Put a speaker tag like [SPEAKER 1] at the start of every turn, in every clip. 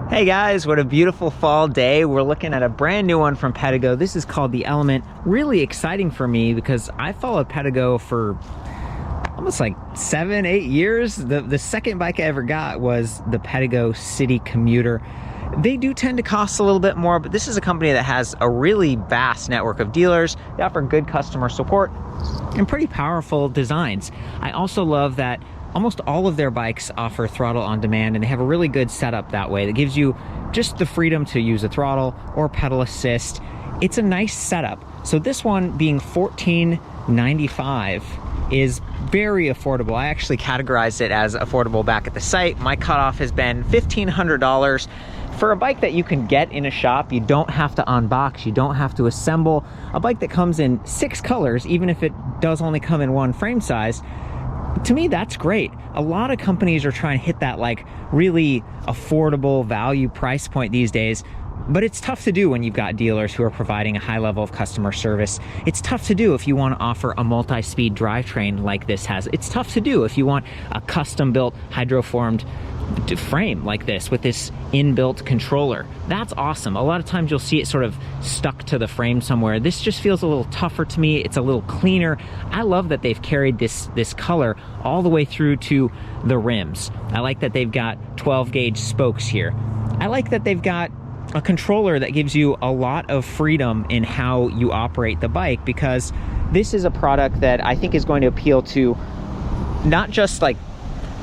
[SPEAKER 1] Hey guys, what a beautiful fall day. We're looking at a brand new one from Pedego. This is called the Element. Really exciting for me because I followed Pedego for almost like 7-8 years. The second bike I ever got was the Pedego City Commuter. They do tend to cost a little bit more, but this is a company that has a really vast network of dealers. They offer good customer support and pretty powerful designs. I also love that almost all of their bikes offer throttle on demand, and they have a really good setup that way that gives you just the freedom to use a throttle or pedal assist. It's a nice setup. So this one being $14.95 is very affordable. I actually categorized it as affordable back at the site. My cutoff has been $1,500 for a bike that you can get in a shop. You don't have to unbox, you don't have to assemble. A bike that comes in 6 colors, even if it does only come in one frame size. To me, that's great. A lot of companies are trying to hit that like really affordable value price point these days, but it's tough to do when you've got dealers who are providing a high level of customer service. It's tough to do if you want to offer a multi-speed drivetrain like this has. It's tough to do if you want a custom-built hydroformed frame like this with this inbuilt controller. That's awesome. A lot of times you'll see it sort of stuck to the frame somewhere. This just feels a little tougher to me. It's a little cleaner. I love that they've carried this color all the way through to the rims. I like that they've got 12 gauge spokes here. I like that they've got a controller that gives you a lot of freedom in how you operate the bike, because this is a product that I think is going to appeal to not just like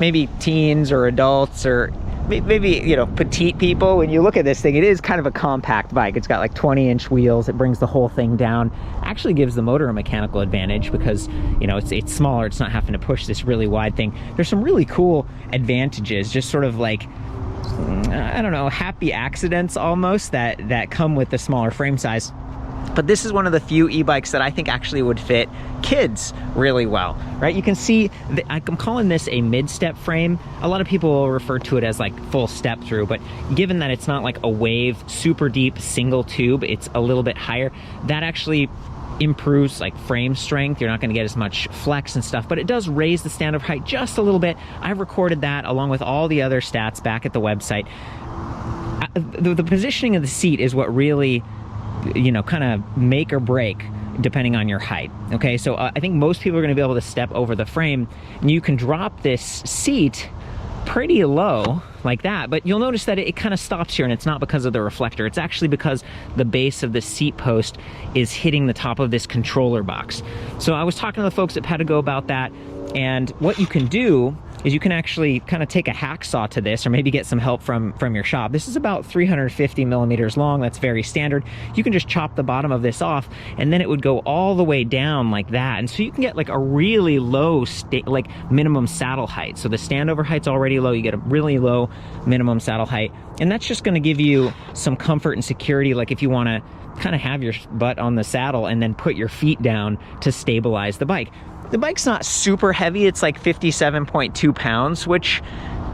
[SPEAKER 1] maybe teens or adults or maybe, you know, petite people. When you look at this thing, it is kind of a compact bike. It's got like 20-inch wheels. It brings the whole thing down. Actually gives the motor a mechanical advantage because, you know, it's smaller. It's not having to push this really wide thing. There's some really cool advantages, just sort of like, I don't know, happy accidents almost that come with the smaller frame size. But this is one of the few e-bikes that I think actually would fit kids really well, right? You can see, I'm calling this a mid-step frame. A lot of people will refer to it as like full step through, but given that it's not like a wave, super deep single tube, it's a little bit higher. That actually improves like frame strength. You're not going to get as much flex and stuff, but it does raise the stand-up height just a little bit. I've recorded that along with all the other stats back at the website. The positioning of the seat is what really, you know, kind of make or break depending on your height. Okay, so I think most people are going to be able to step over the frame, and you can drop this seat pretty low like that, but you'll notice that it kind of stops here, and it's not because of the reflector. It's actually because the base of the seat post is hitting the top of this controller box. So I was talking to the folks at Pedego about that, and what you can do is you can actually kind of take a hacksaw to this, or maybe get some help from your shop. This is about 350 millimeters long. That's very standard. You can just chop the bottom of this off, and then it would go all the way down like that. And so you can get like a really low like minimum saddle height. So the standover height's already low. You get a really low minimum saddle height, and that's just going to give you some comfort and security. Like if you want to kind of have your butt on the saddle and then put your feet down to stabilize the bike. The bike's not super heavy. It's like 57.2 pounds, which,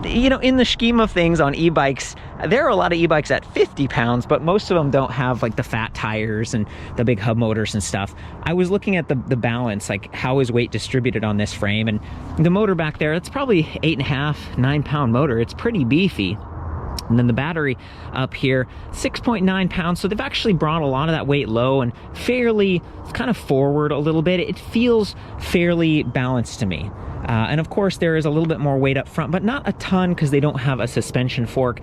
[SPEAKER 1] you know, in the scheme of things on e-bikes, there are a lot of e-bikes at 50 pounds, but most of them don't have like the fat tires and the big hub motors and stuff. I was looking at the balance, like how is weight distributed on this frame, and the motor back there, it's probably 8.5, 9 pound motor. It's pretty beefy. And then the battery up here, 6.9 pounds. So they've actually brought a lot of that weight low and fairly kind of forward a little bit. It feels fairly balanced to me. And of course, there is a little bit more weight up front, but not a ton because they don't have a suspension fork.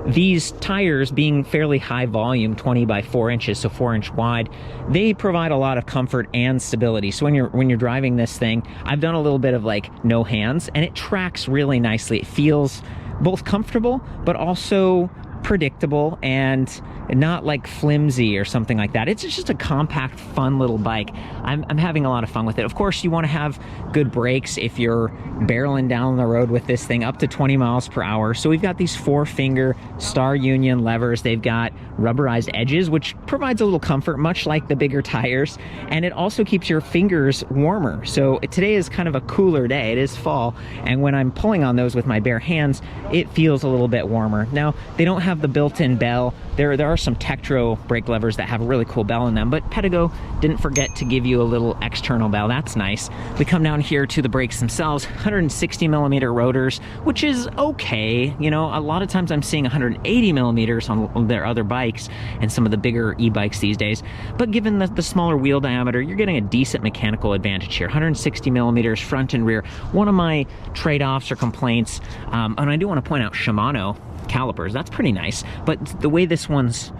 [SPEAKER 1] These tires being fairly high volume, 20 by 4 inches, so 4-inch wide, they provide a lot of comfort and stability. So when you're driving this thing, I've done a little bit of like no hands, and it tracks really nicely. It feels both comfortable, but also predictable and not like flimsy or something like that. It's just a compact, fun little bike. I'm having a lot of fun with it. Of course, you want to have good brakes if you're barreling down the road with this thing up to 20 miles per hour. So we've got these 4-finger Star Union levers. They've got rubberized edges, which provides a little comfort, much like the bigger tires. And it also keeps your fingers warmer. So today is kind of a cooler day. It is fall. And when I'm pulling on those with my bare hands, it feels a little bit warmer. Now, they don't have have the built-in bell. There are some Tektro brake levers that have a really cool bell in them, but Pedego didn't forget to give you a little external bell. That's nice. We come down here to the brakes themselves, 160 millimeter rotors, which is okay. You know, a lot of times I'm seeing 180 millimeters on their other bikes and some of the bigger e-bikes these days. But given the smaller wheel diameter, you're getting a decent mechanical advantage here. 160 millimeters front and rear. One of my trade-offs or complaints, and I do want to point out Shimano calipers. That's pretty nice. But the way this one's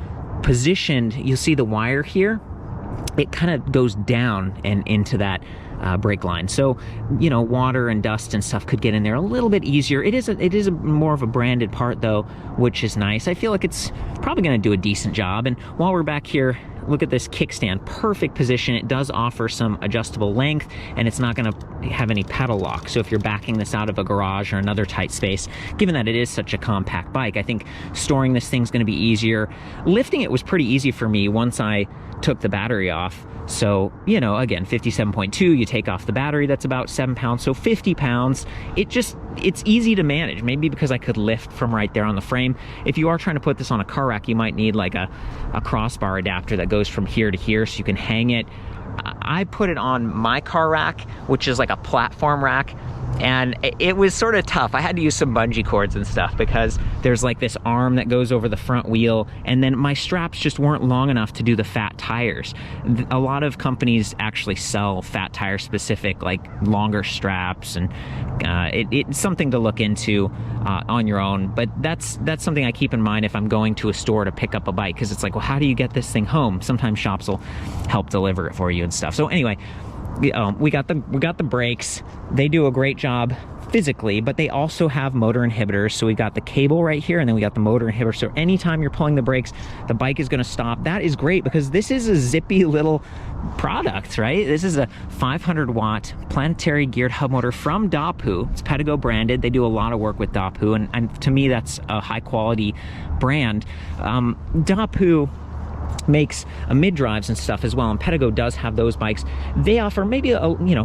[SPEAKER 1] positioned, you'll see the wire here, it kind of goes down and into that brake line. So, you know, water and dust and stuff could get in there a little bit easier. It is a more of a branded part though, which is nice. I feel like it's probably going to do a decent job. And while we're back here, look at this kickstand, perfect position. It does offer some adjustable length, and it's not going to have any pedal lock. So if you're backing this out of a garage or another tight space, given that it is such a compact bike, I think storing this thing's going to be easier. Lifting it was pretty easy for me once I took the battery off. So, you know, again, 57.2, you take off the battery, that's about 7 pounds, so 50 pounds. It's easy to manage, maybe because I could lift from right there on the frame. If you are trying to put this on a car rack, you might need like a crossbar adapter that goes from here to here so you can hang it. I put it on my car rack, which is like a platform rack, and it was sort of tough. I had to use some bungee cords and stuff because there's like this arm that goes over the front wheel, and then my straps just weren't long enough to do the fat tires. A lot of companies actually sell fat tire specific, like longer straps, and it's something to look into on your own. But that's something I keep in mind if I'm going to a store to pick up a bike, because it's like, well, how do you get this thing home? Sometimes shops will help deliver it for you and stuff. So anyway, we got the brakes. They do a great job physically, but they also have motor inhibitors. So we got the cable right here, and then we got the motor inhibitor. So anytime you're pulling the brakes, the bike is going to stop. That is great because this is a zippy little product, right? This is a 500 watt planetary geared hub motor from Daphu. It's Pedego branded. They do a lot of work with Daphu, and to me, that's a high quality brand. Daphu makes mid-drives and stuff as well, and Pedego does have those bikes. They offer maybe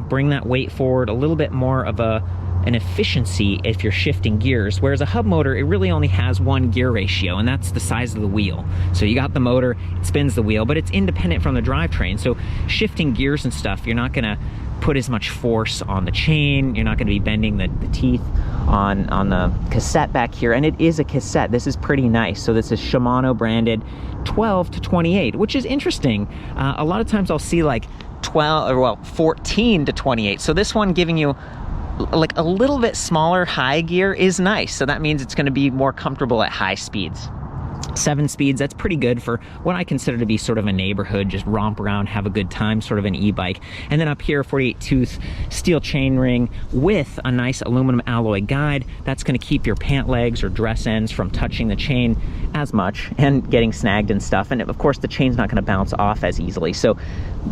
[SPEAKER 1] bring that weight forward, a little bit more of an efficiency if you're shifting gears, whereas a hub motor, it really only has one gear ratio, and that's the size of the wheel. So you got the motor, it spins the wheel, but it's independent from the drivetrain. So shifting gears and stuff, you're not gonna put as much force on the chain, you're not gonna be bending the teeth on the cassette back here. And it is a cassette. This is pretty nice. So this is Shimano branded 12 to 28, which is interesting. A lot of times I'll see like 14 to 28. So this one giving you like a little bit smaller high gear is nice. So that means it's going to be more comfortable at high speeds. 7 speeds, that's pretty good for what I consider to be sort of a neighborhood, just romp around, have a good time, sort of an e-bike. And then up here, 48 tooth steel chain ring with a nice aluminum alloy guide. That's going to keep your pant legs or dress ends from touching the chain as much and getting snagged and stuff. And of course, the chain's not going to bounce off as easily. So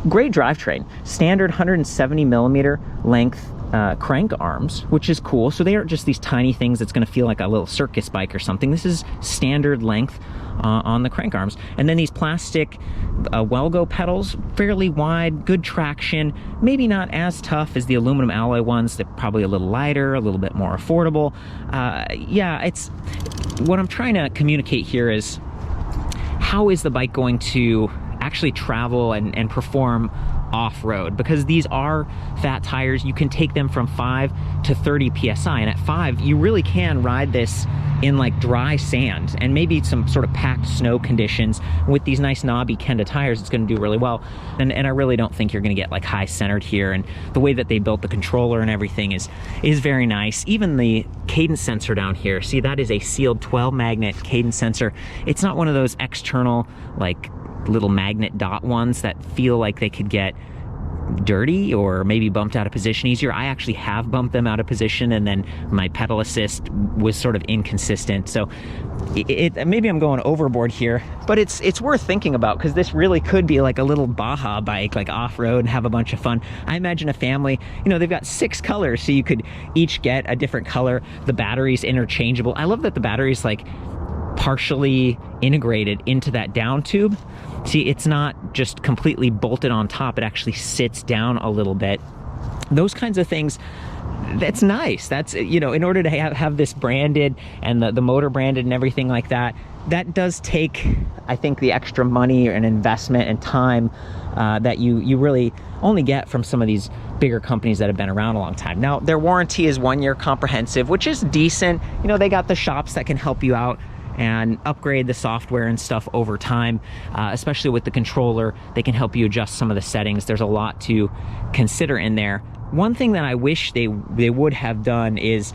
[SPEAKER 1] great drivetrain. Standard 170 millimeter length crank arms, which is cool. So they aren't just these tiny things that's going to feel like a little circus bike or something. This is standard length on the crank arms. And then these plastic Welgo pedals, fairly wide, good traction, maybe not as tough as the aluminum alloy ones. They're probably a little lighter, a little bit more affordable. Yeah, it's what I'm trying to communicate here is how is the bike going to actually travel and perform off-road, because these are fat tires. You can take them from 5 to 30 psi, and at 5 you really can ride this in like dry sand and maybe some sort of packed snow conditions. With these nice knobby Kenda tires, it's going to do really well. And I really don't think you're going to get like high centered here, and the way that they built the controller and everything is very nice. Even the cadence sensor down here, see, that is a sealed 12 magnet cadence sensor. It's not one of those external like little magnet dot ones that feel like they could get dirty or maybe bumped out of position easier. I actually have bumped them out of position, and then my pedal assist was sort of inconsistent. So maybe I'm going overboard here, but it's worth thinking about, because this really could be like a little Baja bike, like off-road, and have a bunch of fun. I imagine a family, they've got 6 colors, so you could each get a different color. The battery's interchangeable. I love that the battery's like partially integrated into that down tube. See, it's not just completely bolted on top. It actually sits down a little bit. Those kinds of things, that's nice. That's, in order to have this branded and the motor branded and everything like that, that does take, I think, the extra money and investment and time that you really only get from some of these bigger companies that have been around a long time. Now, their warranty is 1 year comprehensive, which is decent. You know, they got the shops that can help you out and upgrade the software and stuff over time, especially with the controller. They can help you adjust some of the settings. There's a lot to consider in there. One thing that I wish they would have done is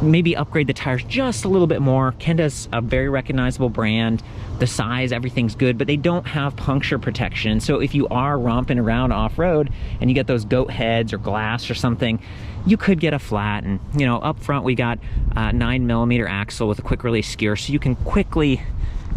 [SPEAKER 1] maybe upgrade the tires just a little bit more. Kenda's a very recognizable brand. The size, everything's good, but they don't have puncture protection. So if you are romping around off-road and you get those goat heads or glass or something, you could get a flat. And you know, up front we got a 9mm axle with a quick release gear, so you can quickly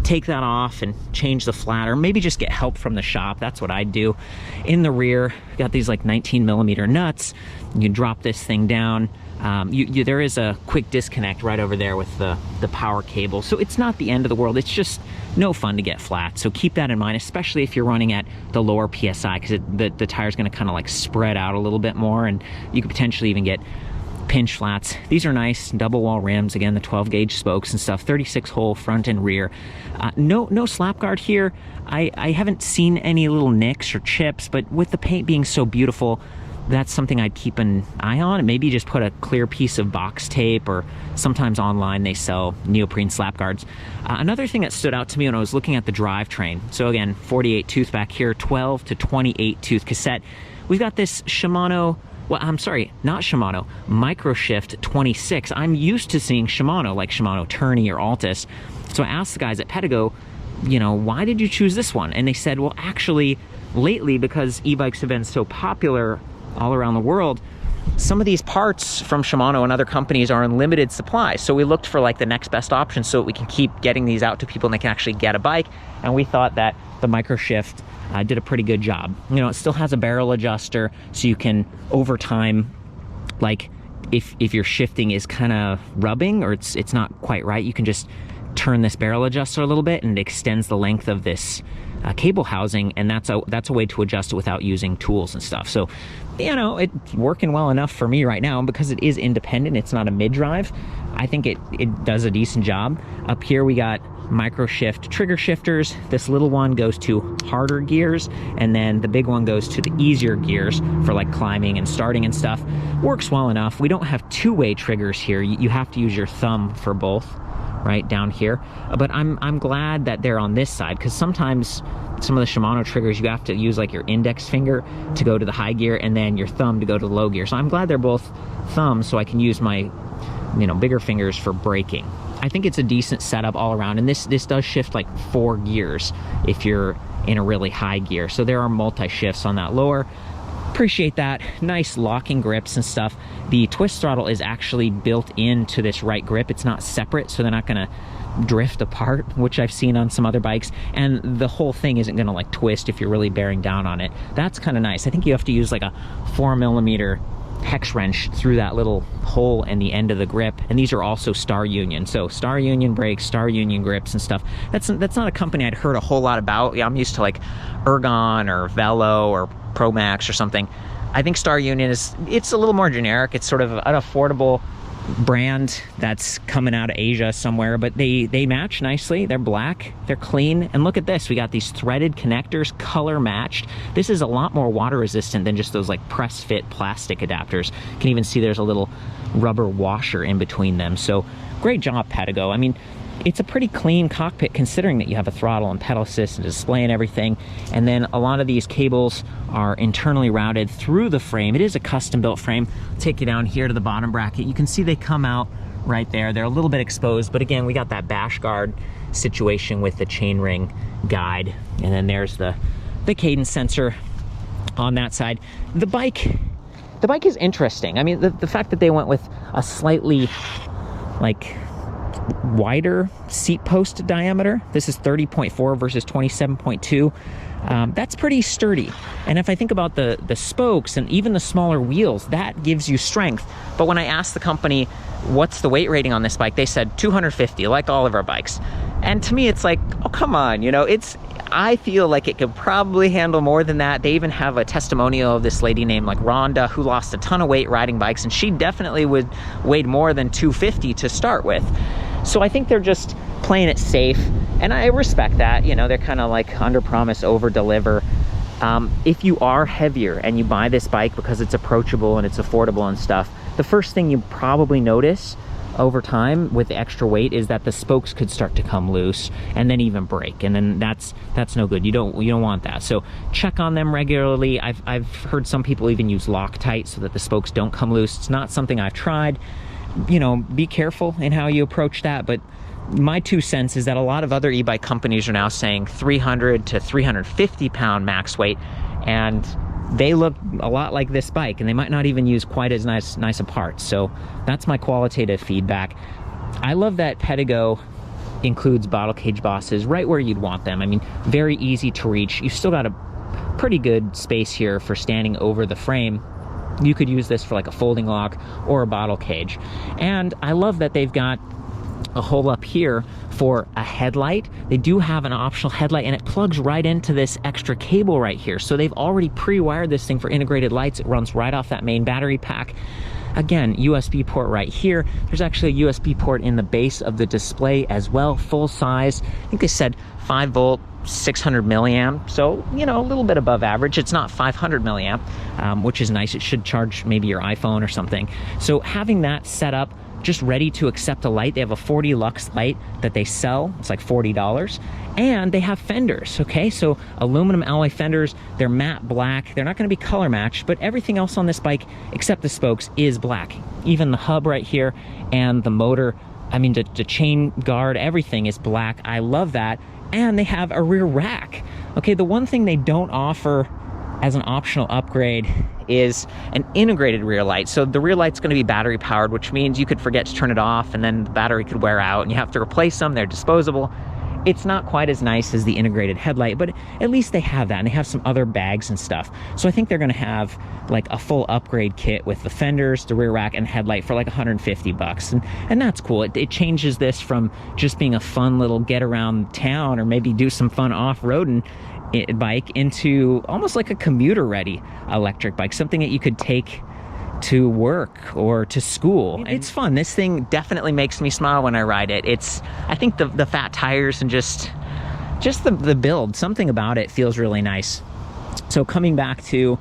[SPEAKER 1] take that off and change the flat, or maybe just get help from the shop. That's what I'd do. In the rear, got these like 19mm nuts. You drop this thing down. There is a quick disconnect right over there with the power cable, so it's not the end of the world. It's just no fun to get flat, so keep that in mind, especially if you're running at the lower PSI, because the tire's going to kind of like spread out a little bit more, and you could potentially even get pinch flats. These are nice double wall rims, again the 12 gauge spokes and stuff, 36 hole front and rear. No slap guard here. I haven't seen any little nicks or chips, but with the paint being so beautiful, that's something I'd keep an eye on, and maybe just put a clear piece of box tape, or sometimes online they sell neoprene slap guards. Another thing that stood out to me when I was looking at the drivetrain, so again 48 tooth back here, 12 to 28 tooth cassette. We've got this Shimano, well, I'm sorry, not Shimano, Microshift 26. I'm used to seeing Shimano, like Shimano Tourney or Altus. So I asked the guys at Pedego, you know, why did you choose this one? And they said, well, actually, lately, because e-bikes have been so popular all around the world, some of these parts from Shimano and other companies are in limited supply. So we looked for like the next best option so that we can keep getting these out to people and they can actually get a bike. And we thought that the Microshift did a pretty good job. You know, it still has a barrel adjuster, so you can, over time, like if your shifting is kind of rubbing or it's not quite right, you can just turn this barrel adjuster a little bit, and it extends the length of this cable housing, and that's a way to adjust it without using tools and stuff. So, you know, it's working well enough for me right now, because it is independent, it's not a mid-drive. I think it does a decent job. Up here we got Microshift trigger shifters. This little one goes to harder gears, and then the big one goes to the easier gears for like climbing and starting and stuff. Works well enough. We don't have two-way triggers here. You have to use your thumb for both, right down here. But I'm glad that they're on this side, because sometimes some of the Shimano triggers you have to use like your index finger to go to the high gear and then your thumb to go to the low gear. So I'm glad they're both thumbs, so I can use my, you know, bigger fingers for braking. I think it's a decent setup all around, and this does shift like 4 gears if you're in a really high gear. So there are multi-shifts on that lower. Appreciate that. Nice locking grips and stuff. The twist throttle is actually built into this right grip. It's not separate, so they're not gonna drift apart, which I've seen on some other bikes, and the whole thing isn't gonna like twist if you're really bearing down on it. That's kind of nice. I think you have to use like a 4mm hex wrench through that little hole in the end of the grip, and these are also Star Union, so Star Union brakes, Star Union grips and stuff. That's not a company I'd heard a whole lot about. Yeah, I'm used to like Ergon or Velo or Pro Max or something. I think Star Union it's a little more generic. It's sort of an affordable brand that's coming out of Asia somewhere, but they match nicely. They're black, they're clean, and look at this. We got these threaded connectors, color matched. This is a lot more water resistant than just those like press fit plastic adapters. You can even see there's a little rubber washer in between them. So great job, Pedego. I mean, it's a pretty clean cockpit considering that you have a throttle and pedal assist and display and everything. And then a lot of these cables are internally routed through the frame. It is a custom built frame. I'll take you down here to the bottom bracket. You can see they come out right there. They're a little bit exposed, but again, we got that bash guard situation with the chainring guide. And then there's the cadence sensor on that side. The bike is interesting. I mean, the fact that they went with a slightly like wider seat post diameter. This is 30.4 versus 27.2. That's pretty sturdy. And if I think about the spokes and even the smaller wheels, that gives you strength. But when I asked the company, what's the weight rating on this bike? They said 250, like all of our bikes. And to me, it's like, oh, come on, you know, I feel like it could probably handle more than that. They even have a testimonial of this lady named like Rhonda, who lost a ton of weight riding bikes, and she definitely weighed more than 250 to start with. So I think they're just playing it safe. And I respect that. You know, they're kind of like under promise, over deliver. If you are heavier and you buy this bike because it's approachable and it's affordable and stuff, the first thing you probably notice over time with the extra weight is that the spokes could start to come loose and then even break, and then that's no good. You don't want that. So check on them regularly. I've heard some people even use Loctite so that the spokes don't come loose. It's not something I've tried. You know, be careful in how you approach that, but my 2 cents is that a lot of other e-bike companies are now saying 300 to 350 pound max weight, and they look a lot like this bike, and they might not even use quite as nice a parts. So that's my qualitative feedback. I love that Pedego includes bottle cage bosses right where you'd want them. I mean, very easy to reach. You've still got a pretty good space here for standing over the frame. You could use this for like a folding lock or a bottle cage. And I love that they've got a hole up here for a headlight. They do have an optional headlight, and it plugs right into this extra cable right here. So they've already pre-wired this thing for integrated lights. It runs right off that main battery pack. Again, USB port right here. There's actually a USB port in the base of the display as well, full size. I think they said 5 volt, 600 milliamp. So, you know, a little bit above average. It's not 500 milliamp, which is nice. It should charge maybe your iPhone or something. So having that set up, just ready to accept a light. They have a 40 lux light that they sell. It's like $40. And they have fenders, okay? So aluminum alloy fenders. They're matte black. They're not going to be color matched, but everything else on this bike, except the spokes, is black. Even the hub right here and the motor, I mean, the chain guard, everything is black. I love that. And they have a rear rack. Okay, the one thing they don't offer as an optional upgrade is an integrated rear light. So the rear light's going to be battery powered, which means you could forget to turn it off and then the battery could wear out and you have to replace them. They're disposable. It's not quite as nice as the integrated headlight, but at least they have that, and they have some other bags and stuff. So I think they're going to have like a full upgrade kit with the fenders, the rear rack, and headlight for like 150 bucks. And that's cool. It changes this from just being a fun little get around town or maybe do some fun off-roading bike into almost like a commuter ready electric bike, something that you could take to work or to school. It's fun. This thing definitely makes me smile when I ride it. I think the fat tires and just the build, something about it feels really nice. So coming back to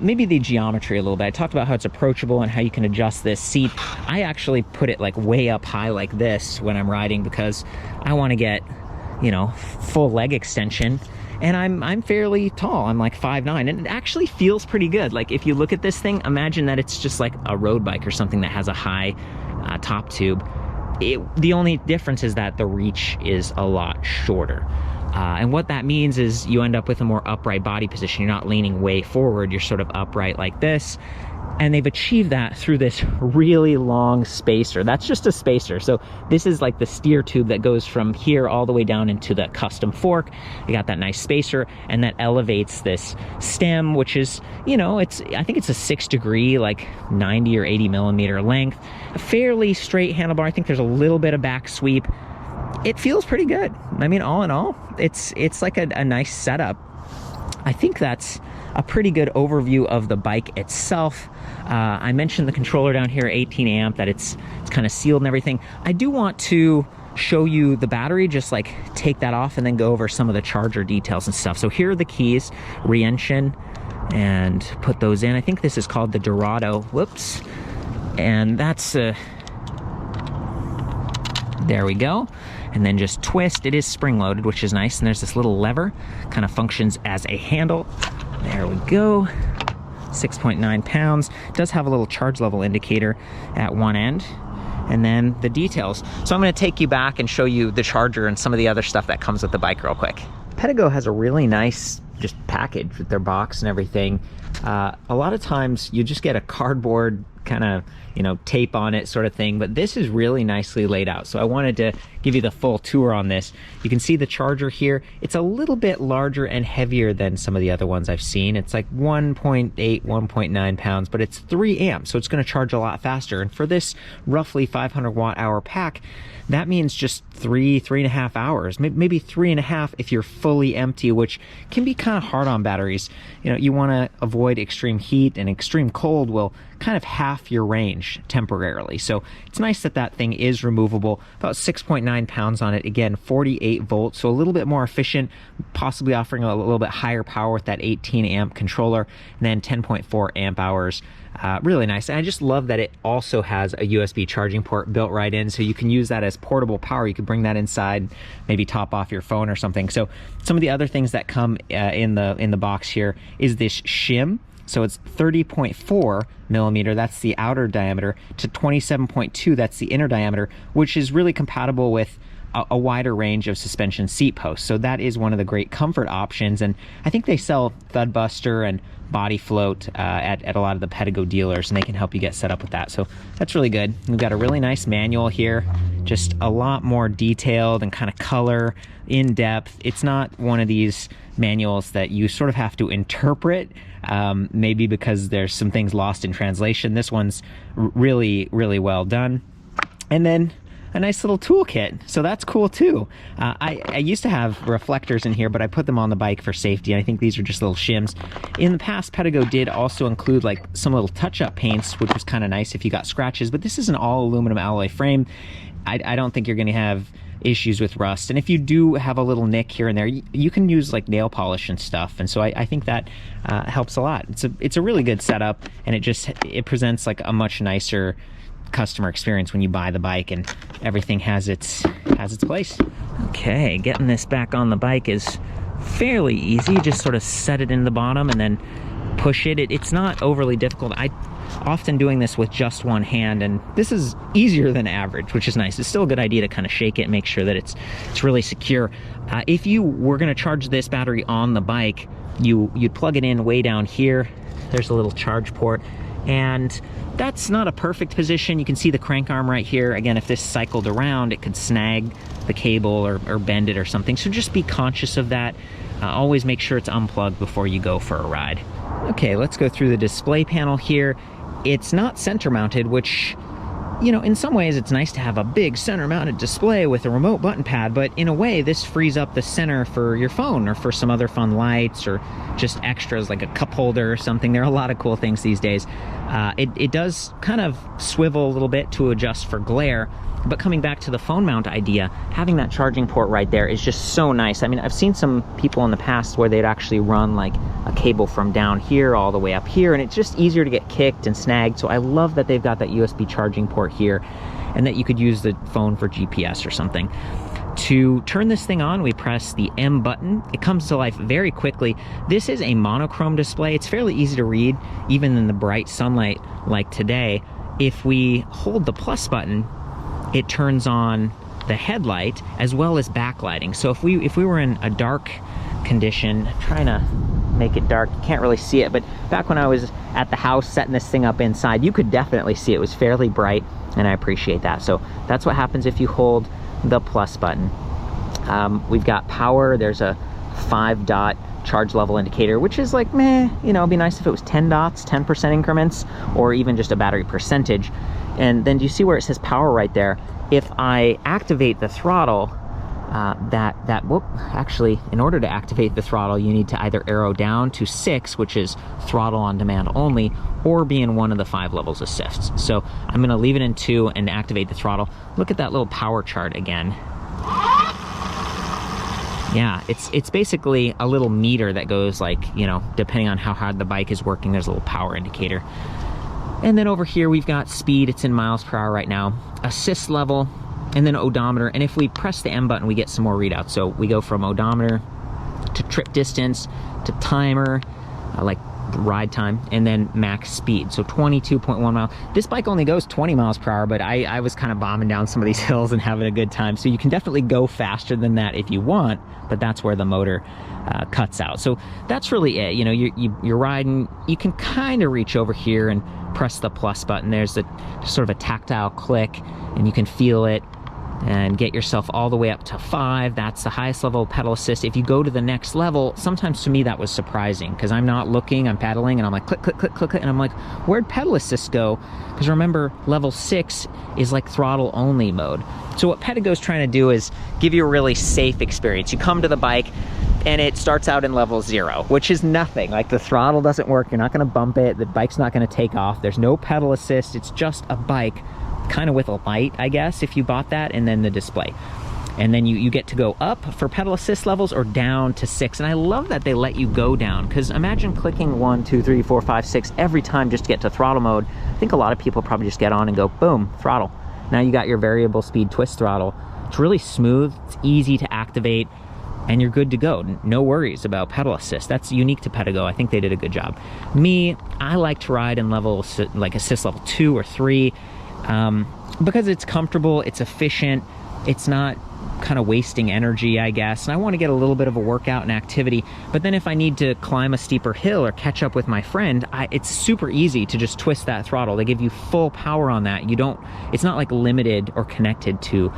[SPEAKER 1] maybe the geometry a little bit, I talked about how it's approachable and how you can adjust this seat. I actually put it like way up high like this when I'm riding because I want to get, you know, full leg extension. And I'm fairly tall. I'm like 5'9", and it actually feels pretty good. Like if you look at this thing, imagine that it's just like a road bike or something that has a high top tube. The only difference is that the reach is a lot shorter. And what that means is you end up with a more upright body position. You're not leaning way forward. You're sort of upright like this. And they've achieved that through this really long spacer. That's just a spacer. So this is like the steer tube that goes from here all the way down into the custom fork. You got that nice spacer, and that elevates this stem, which is, you know, I think it's a 6-degree, like 90 or 80 millimeter length. A fairly straight handlebar. I think there's a little bit of back sweep. It feels pretty good. I mean, all in all, it's like a nice setup. I think that's a pretty good overview of the bike itself. I mentioned the controller down here, 18 amp, that it's kind of sealed and everything. I do want to show you the battery, just like take that off and then go over some of the charger details and stuff. So here are the keys, re-engine, and put those in. I think this is called the Dorado. Whoops. And that's, there we go. And then just twist. It is spring loaded, which is nice. And there's this little lever, kind of functions as a handle. There we go. 6.9 pounds. It does have a little charge level indicator at one end. And then the details. So I'm going to take you back and show you the charger and some of the other stuff that comes with the bike real quick. Pedego has a really nice just package with their box and everything. A lot of times you just get a cardboard kind of, you know, tape on it sort of thing, but this is really nicely laid out. So I wanted to give you the full tour on this. You can see the charger here. It's a little bit larger and heavier than some of the other ones I've seen. It's like 1.8, 1.9 pounds, but it's 3 amps, so it's going to charge a lot faster. And for this roughly 500 watt hour pack, that means just 3.5 hours, maybe 3.5 if you're fully empty, which can be kind of hard on batteries. You know, you want to avoid extreme heat, and extreme cold will kind of half your range. range temporarily. So it's nice that that thing is removable. About 6.9 pounds on it. Again, 48 volts, so a little bit more efficient, possibly offering a little bit higher power with that 18 amp controller, and then 10.4 amp hours. Really nice. And I just love that it also has a USB charging port built right in, so you can use that as portable power. You could bring that inside, maybe top off your phone or something. So some of the other things that come in the box here is this shim. So it's 30.4 millimeter, that's the outer diameter, to 27.2, that's the inner diameter, which is really compatible with a wider range of suspension seat posts. So that is one of the great comfort options, and I think they sell Thud Buster and Body Float at a lot of the Pedego dealers, and they can help you get set up with that. So that's really good. We've got a really nice manual here, just a lot more detailed and kind of color, in depth. It's not one of these manuals that you sort of have to interpret, maybe because there's some things lost in translation. This one's really, really well done. And then a nice little toolkit, so that's cool too. I used to have reflectors in here, but I put them on the bike for safety, and I think these are just little shims. In the past, Pedego did also include like some little touch-up paints, which was kind of nice if you got scratches, but this is an all aluminum alloy frame. I don't think you're going to have issues with rust, and if you do have a little nick here and there, you can use like nail polish and stuff, and so I think that helps a lot. It's a really good setup, and it presents like a much nicer customer experience when you buy the bike, and everything has its place. Okay, getting this back on the bike is fairly easy. Just sort of set it in the bottom and then push it. It's not overly difficult. I often doing this with just one hand, and this is easier than average, which is nice. It's still a good idea to kind of shake it and make sure that it's really secure. If you were going to charge this battery on the bike, you'd plug it in way down here. There's a little charge port, and that's not a perfect position. You can see the crank arm right here. Again, if this cycled around, it could snag the cable or bend it or something. So just be conscious of that. Always make sure it's unplugged before you go for a ride. Okay, let's go through the display panel here. It's not center mounted, which, you know, in some ways it's nice to have a big center mounted display with a remote button pad, but in a way this frees up the center for your phone or for some other fun lights or just extras like a cup holder or something. There are a lot of cool things these days. It does kind of swivel a little bit to adjust for glare, but coming back to the phone mount idea, having that charging port right there is just so nice. I mean, I've seen some people in the past where they'd actually run like a cable from down here all the way up here, and it's just easier to get kicked and snagged. So I love that they've got that USB charging port here, and that you could use the phone for GPS or something. To turn this thing on, we press the M button. It comes to life very quickly. This is a monochrome display. It's fairly easy to read, even in the bright sunlight like today. If we hold the plus button, it turns on the headlight as well as backlighting. So if we were in a dark condition, I'm trying to make it dark, you can't really see it, but back when I was at the house setting this thing up inside, you could definitely see it was fairly bright, and I appreciate that. So that's what happens if you hold the plus button. We've got power. There's a 5-dot charge level indicator, which is like, meh, you know, it'd be nice if it was 10 dots, 10% increments, or even just a battery percentage. And then do you see where it says power right there? If I activate the throttle, actually, in order to activate the throttle, you need to either arrow down to 6, which is throttle on demand only, or be in one of the 5 levels of assists. So I'm gonna leave it in 2 and activate the throttle. Look at that little power chart again. Yeah, it's basically a little meter that goes like, you know, depending on how hard the bike is working, there's a little power indicator. And then over here we've got speed. It's in miles per hour right now, assist level, and then odometer. And if we press the M button, we get some more readouts. So we go from odometer to trip distance to timer, like ride time, and then max speed. So 22.1 miles. This bike only goes 20 miles per hour, but I was kind of bombing down some of these hills and having a good time. So you can definitely go faster than that if you want, but that's where the motor cuts out. So that's really it. You know, you're riding, you can kind of reach over here and press the plus button. There's sort of a tactile click, and you can feel it and get yourself all the way up to 5. That's the highest level of pedal assist. If you go to the next level, sometimes to me that was surprising, because I'm not looking, I'm pedaling, and I'm like click, click, click, click, click, and I'm like, where'd pedal assist go? Because remember, level 6 is like throttle only mode. So what Pedego's trying to do is give you a really safe experience. You come to the bike, and it starts out in level 0, which is nothing. Like, the throttle doesn't work, you're not gonna bump it, the bike's not gonna take off, there's no pedal assist, it's just a bike kind of with a light, I guess, if you bought that, and then the display. And then you get to go up for pedal assist levels or down to 6. And I love that they let you go down, because imagine clicking 1, 2, 3, 4, 5, 6 every time just to get to throttle mode. I think a lot of people probably just get on and go, boom, throttle. Now you got your variable speed twist throttle. It's really smooth, it's easy to activate, and you're good to go. No worries about pedal assist. That's unique to Pedego. I think they did a good job. Me, I like to ride in level, like assist level 2 or 3, because it's comfortable, it's efficient, it's not kind of wasting energy, I guess, and I want to get a little bit of a workout and activity. But then if I need to climb a steeper hill or catch up with my friend, it's super easy to just twist that throttle. They give you full power on that. It's not like limited or connected to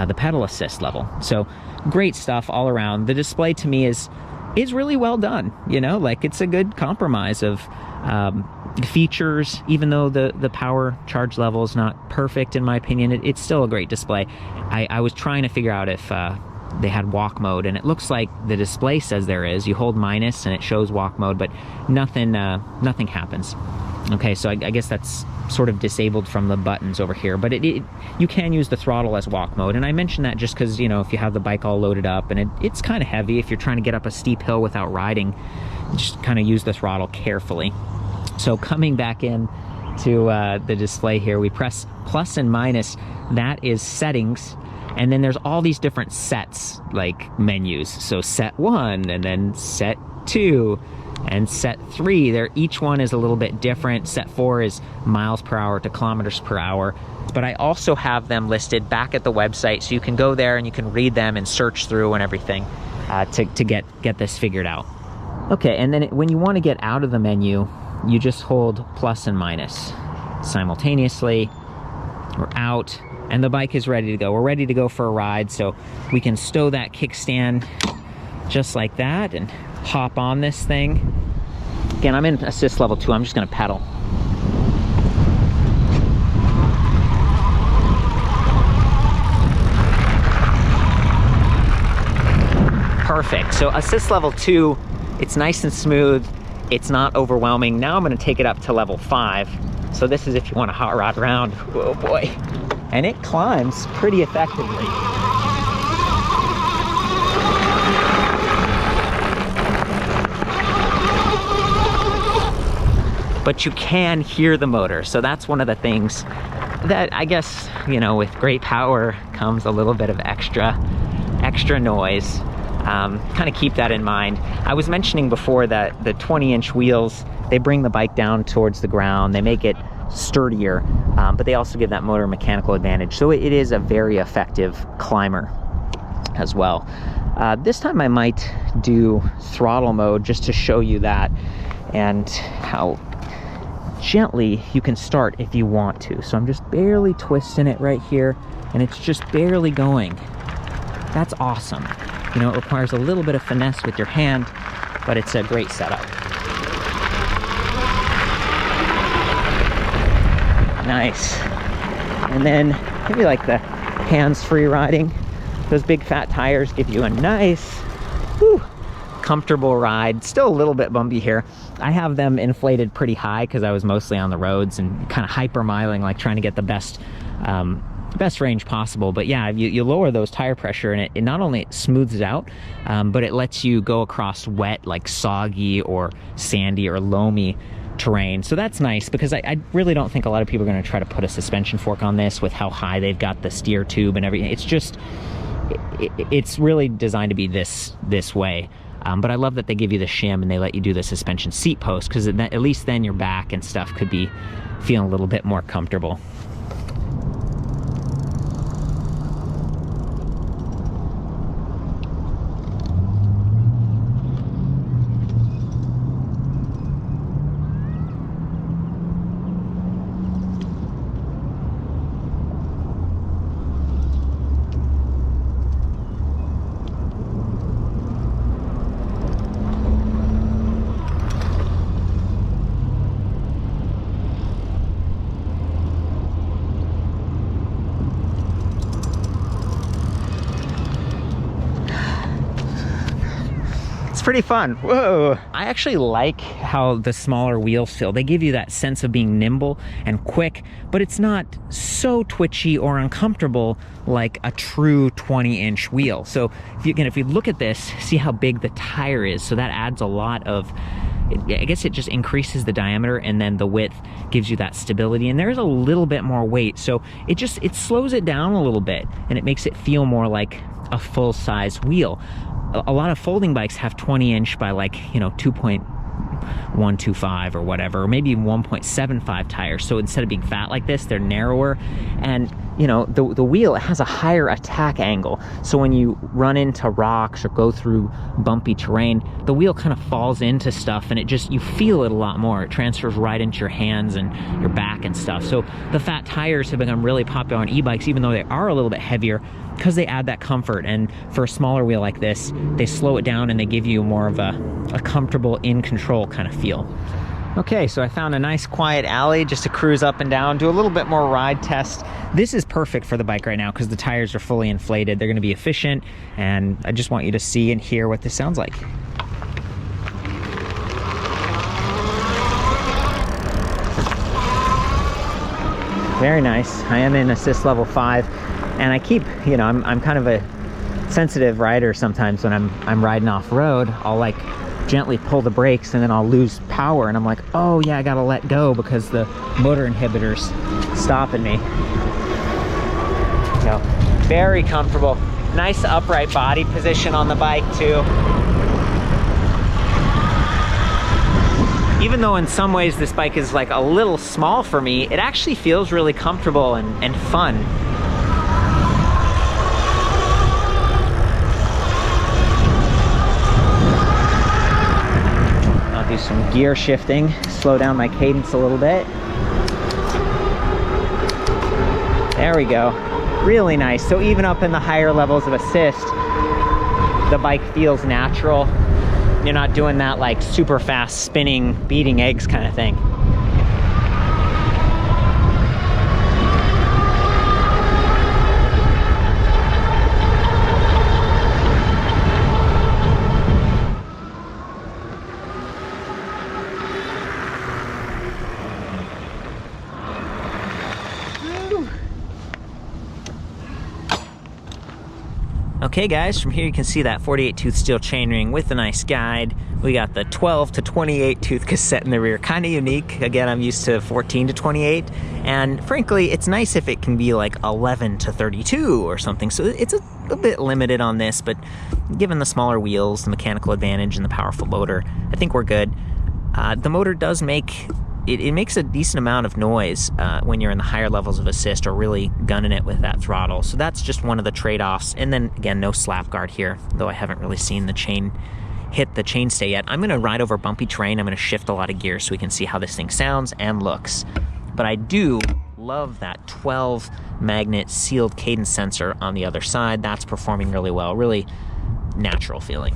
[SPEAKER 1] the pedal assist level. So great stuff all around. The display to me is really well done, you know, like it's a good compromise of features. Even though the power charge level is not perfect in my opinion, it's still a great display. I was trying to figure out if they had walk mode, and it looks like the display says there is. You hold minus and it shows walk mode, but nothing happens. Okay, so I guess that's sort of disabled from the buttons over here, but you can use the throttle as walk mode. And I mentioned that just because, you know, if you have the bike all loaded up, and it's kind of heavy, if you're trying to get up a steep hill without riding, just kind of use the throttle carefully. So coming back in to the display here, we press plus and minus. That is settings, and then there's all these different sets, like menus. So set 1, and then set 2, and set 3. Each one is a little bit different. Set 4 is miles per hour to kilometers per hour. But I also have them listed back at the website, so you can go there and you can read them and search through and everything to get this figured out. Okay, and then when you want to get out of the menu, you just hold plus and minus simultaneously. We're out, and the bike is ready to go. We're ready to go for a ride, so we can stow that kickstand just like that and hop on this thing. Again, I'm in assist level 2. I'm just going to pedal. Perfect. So assist level 2, it's nice and smooth. It's not overwhelming. Now I'm going to take it up to level 5. So this is if you want to hot rod around. Oh boy. And it climbs pretty effectively. But you can hear the motor. So that's one of the things that I guess, you know, with great power comes a little bit of extra noise. Kind of keep that in mind. I was mentioning before that the 20-inch wheels, they bring the bike down towards the ground. They make it sturdier, but they also give that motor mechanical advantage. So it is a very effective climber as well. This time I might do throttle mode just to show you that and how gently you can start if you want to. So I'm just barely twisting it right here, and it's just barely going. That's awesome. You know, it requires a little bit of finesse with your hand, but it's a great setup. Nice. And then maybe like the hands-free riding. Those big fat tires give you a nice, comfortable ride. Still a little bit bumpy here. I have them inflated pretty high because I was mostly on the roads and kind of hyper-miling, like trying to get the best range possible. But yeah, you lower those tire pressure, and it not only smooths it out, but it lets you go across wet, like soggy or sandy or loamy terrain. So that's nice, because I really don't think a lot of people are going to try to put a suspension fork on this with how high they've got the steer tube and everything. It's just it's really designed to be this way. But I love that they give you the shim and they let you do the suspension seat post, because at least then your back and stuff could be feeling a little bit more comfortable. pretty fun. Whoa. I actually like how the smaller wheels feel. They give you that sense of being nimble and quick, but it's not so twitchy or uncomfortable like a true 20-inch wheel. So if you look at this, see how big the tire is. So that adds a lot of, I guess it just increases the diameter, and then the width gives you that stability, and there's a little bit more weight. So it slows it down a little bit, and it makes it feel more like a full-size wheel. A lot of folding bikes have 20-inch by 2.125 or whatever, or maybe 1.75 tires. So instead of being fat like this, they're narrower. And the wheel, it has a higher attack angle. So when you run into rocks or go through bumpy terrain, the wheel kind of falls into stuff, and you feel it a lot more. It transfers right into your hands and your back and stuff. So the fat tires have become really popular on e-bikes, even though they are a little bit heavier, because they add that comfort. And for a smaller wheel like this, they slow it down and they give you more of a comfortable, in control kind of feel. Okay, so I found a nice quiet alley just to cruise up and down, do a little bit more ride test. This is perfect for the bike right now because the tires are fully inflated. They're going to be efficient, and I just want you to see and hear what this sounds like. Very nice. I am in assist level 5, and I keep, I'm kind of a sensitive rider sometimes. When I'm riding off road, I'll gently pull the brakes, and then I'll lose power, and I'm like, oh yeah, I gotta let go because the motor inhibitor's stopping me. Very comfortable. Nice upright body position on the bike too. Even though in some ways this bike is a little small for me, it actually feels really comfortable and fun. I'll do some gear shifting, slow down my cadence a little bit. There we go. Really nice. So even up in the higher levels of assist, the bike feels natural. You're not doing that super fast spinning, beating eggs kind of thing. Okay guys, from here you can see that 48 tooth steel chainring with a nice guide. We got the 12 to 28 tooth cassette in the rear, kind of unique. Again, I'm used to 14 to 28, and frankly, it's nice if it can be 11 to 32 or something. So it's a bit limited on this, but given the smaller wheels, the mechanical advantage, and the powerful motor, I think we're good. The motor does make it makes a decent amount of noise when you're in the higher levels of assist or really gunning it with that throttle. So that's just one of the trade-offs. And then again, no slap guard here, though I haven't really seen the chain hit the chainstay yet. I'm gonna ride over bumpy terrain. I'm gonna shift a lot of gears so we can see how this thing sounds and looks. But I do love that 12 magnet sealed cadence sensor on the other side. That's performing really well, really natural feeling.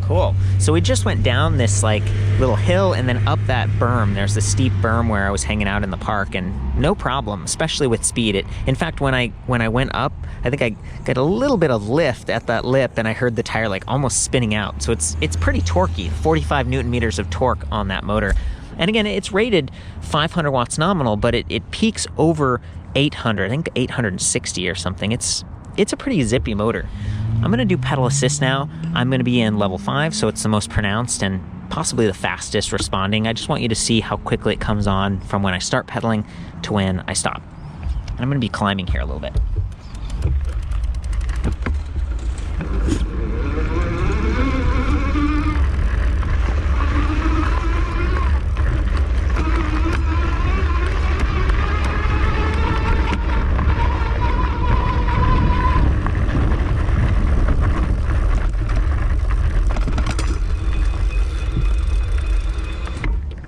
[SPEAKER 1] Cool. So we just went down this little hill and then up that berm. There's the steep berm where I was hanging out in the park, and no problem, especially with speed. In fact, when I went up, I think I got a little bit of lift at that lip, and I heard the tire almost spinning out. So it's pretty torquey, 45 Newton meters of torque on that motor. And again, it's rated 500 watts nominal, but it peaks over 800, I think 860 or something. It's a pretty zippy motor. I'm gonna do pedal assist now. I'm gonna be in level 5, so it's the most pronounced and possibly the fastest responding. I just want you to see how quickly it comes on from when I start pedaling to when I stop. And I'm gonna be climbing here a little bit.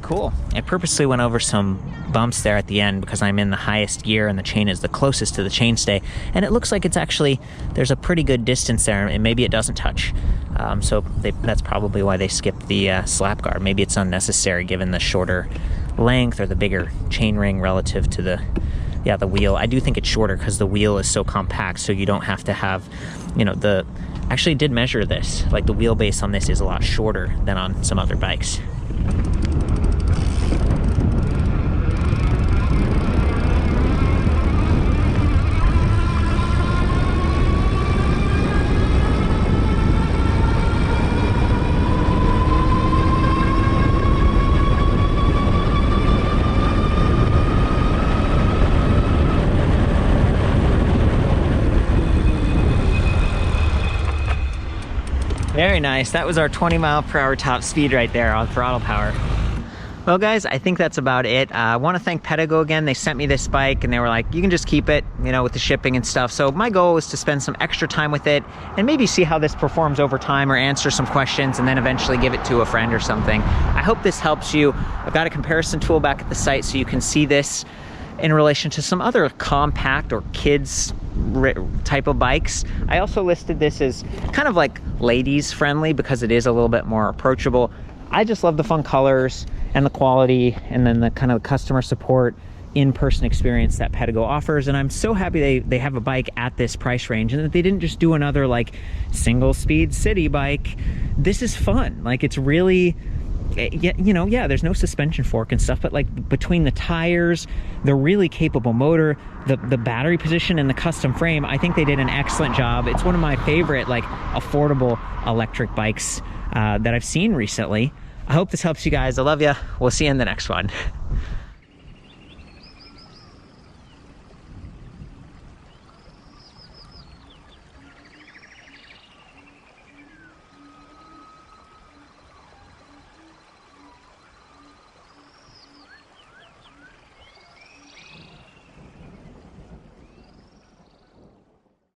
[SPEAKER 1] Cool. purposely went over some bumps there at the end because I'm in the highest gear and the chain is the closest to the chainstay, and it looks like it's actually, there's a pretty good distance there, and maybe it doesn't touch. So that's probably why they skipped the slap guard. Maybe it's unnecessary given the shorter length or the bigger chain ring relative to the wheel. I do think it's shorter because the wheel is so compact, so you don't have to have, you know, actually did measure this, like the wheelbase on this is a lot shorter than on some other bikes. Very nice. That was our 20-mile-per-hour top speed right there on throttle power. Well, guys, I think that's about it. I want to thank Pedego again. They sent me this bike and they were like, you can just keep it, you know, with the shipping and stuff. So my goal is to spend some extra time with it and maybe see how this performs over time or answer some questions and then eventually give it to a friend or something. I hope this helps you. I've got a comparison tool back at the site so you can see this in relation to some other compact or kids type of bikes. I also listed this as kind of like ladies friendly because it is a little bit more approachable. I just love the fun colors and the quality and then the kind of customer support in-person experience that Pedego offers, and I'm so happy they have a bike at this price range and that they didn't just do another like single speed city bike. This is fun. Like, it's really, you know, yeah, there's no suspension fork and stuff, but like between the tires, the really capable motor, the battery position, and the custom frame, I think they did an excellent job. It's one of my favorite like affordable electric bikes that I've seen recently. I hope this helps you guys. I love you. We'll see you in the next one.